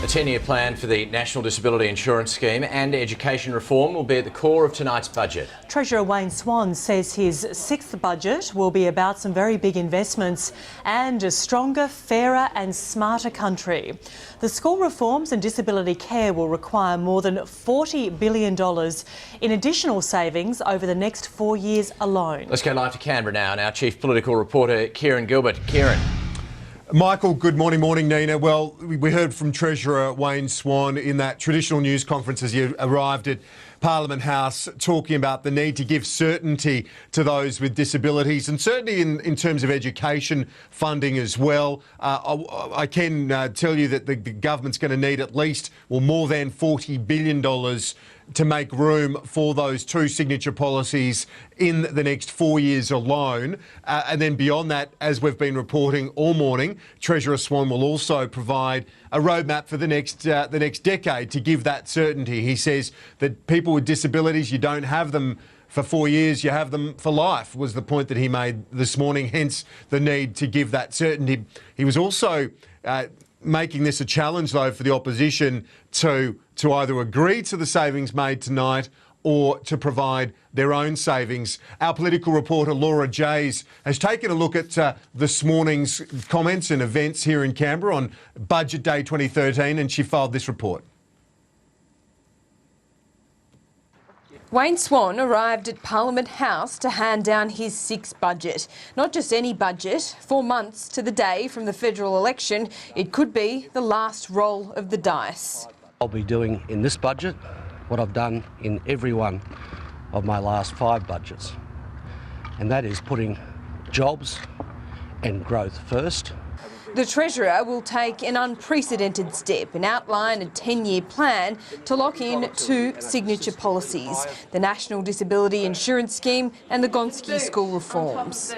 A 10-year plan for the National Disability Insurance Scheme and education reform will be at the core of tonight's budget. Treasurer Wayne Swan says his sixth budget will be about some very big investments and a stronger, fairer and smarter country. The school reforms and disability care will require more than $40 billion in additional savings over the next 4 years alone. Let's go live to Canberra now and our chief political reporter, Kieran Gilbert. Kieran. Michael, good morning, Nina. Well, we heard from Treasurer Wayne Swan in that traditional news conference as he arrived at Parliament House, talking about the need to give certainty to those with disabilities and certainly in terms of education funding as well. I can tell you that the government's going to need at least, well, more than $40 billion to make room for those two signature policies in the next 4 years alone. And then beyond that, as we've been reporting all morning, Treasurer Swan will also provide a roadmap for the next decade to give that certainty. He says that people with disabilities, you don't have them for 4 years, you have them for life, was the point that he made this morning, hence the need to give that certainty. He was also making this a challenge, though, for the opposition to either agree to the savings made tonight or to provide their own savings. Our political reporter Laura Jays has taken a look at this morning's comments and events here in Canberra on Budget Day 2013, and she filed this report. Wayne Swan arrived at Parliament House to hand down his sixth budget. Not just any budget. 4 months to the day from the federal election, it could be the last roll of the dice. I'll be doing in this budget what I've done in every one of my last 5 budgets, and that is putting jobs and growth first. The Treasurer will take an unprecedented step and outline a 10-year plan to lock in 2 signature policies, the National Disability Insurance Scheme and the Gonski School reforms.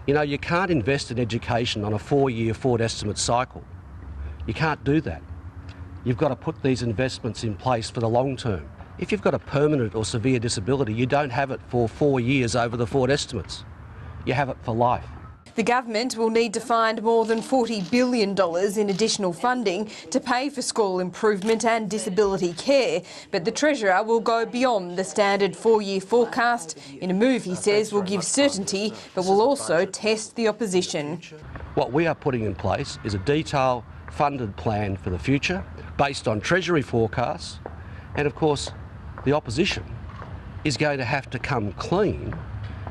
You know, you can't invest in education on a 4-year forward estimate cycle. You can't do that. You've got to put these investments in place for the long term. If you've got a permanent or severe disability, you don't have it for 4 years over the forward estimates. You have it for life. The government will need to find more than $40 billion in additional funding to pay for school improvement and disability care. But the Treasurer will go beyond the standard 4-year forecast in a move he says will give certainty but will also test the opposition. What we are putting in place is a detailed funded plan for the future based on Treasury forecasts, and of course the opposition is going to have to come clean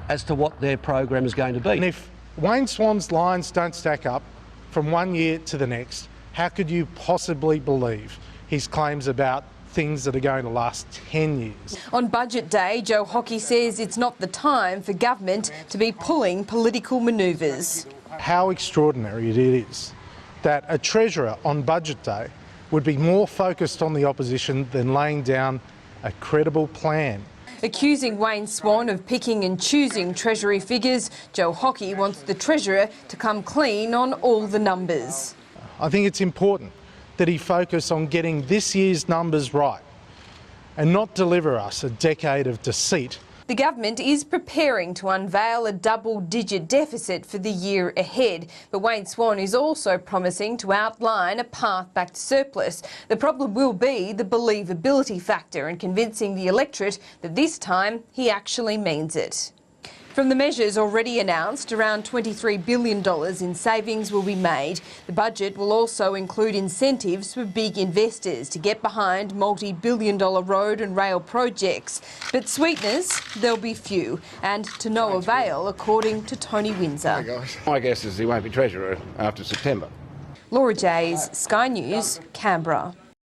as to what their program is going to be. And if Wayne Swan's lines don't stack up from 1 year to the next, how could you possibly believe his claims about things that are going to last 10 years? On Budget Day, Joe Hockey says it's not the time for government to be pulling political manoeuvres. How extraordinary it is that a Treasurer on Budget Day would be more focused on the opposition than laying down a credible plan. Accusing Wayne Swan of picking and choosing Treasury figures, Joe Hockey wants the Treasurer to come clean on all the numbers. I think it's important that he focus on getting this year's numbers right and not deliver us a decade of deceit. The government is preparing to unveil a double-digit deficit for the year ahead, but Wayne Swan is also promising to outline a path back to surplus. The problem will be the believability factor and convincing the electorate that this time he actually means it. From the measures already announced, around $23 billion in savings will be made. The budget will also include incentives for big investors to get behind multi-billion-dollar road and rail projects. But sweeteners, there'll be few, and to no avail, according to Tony Windsor. My guess is he won't be Treasurer after September. Laura Jays, Sky News, Canberra.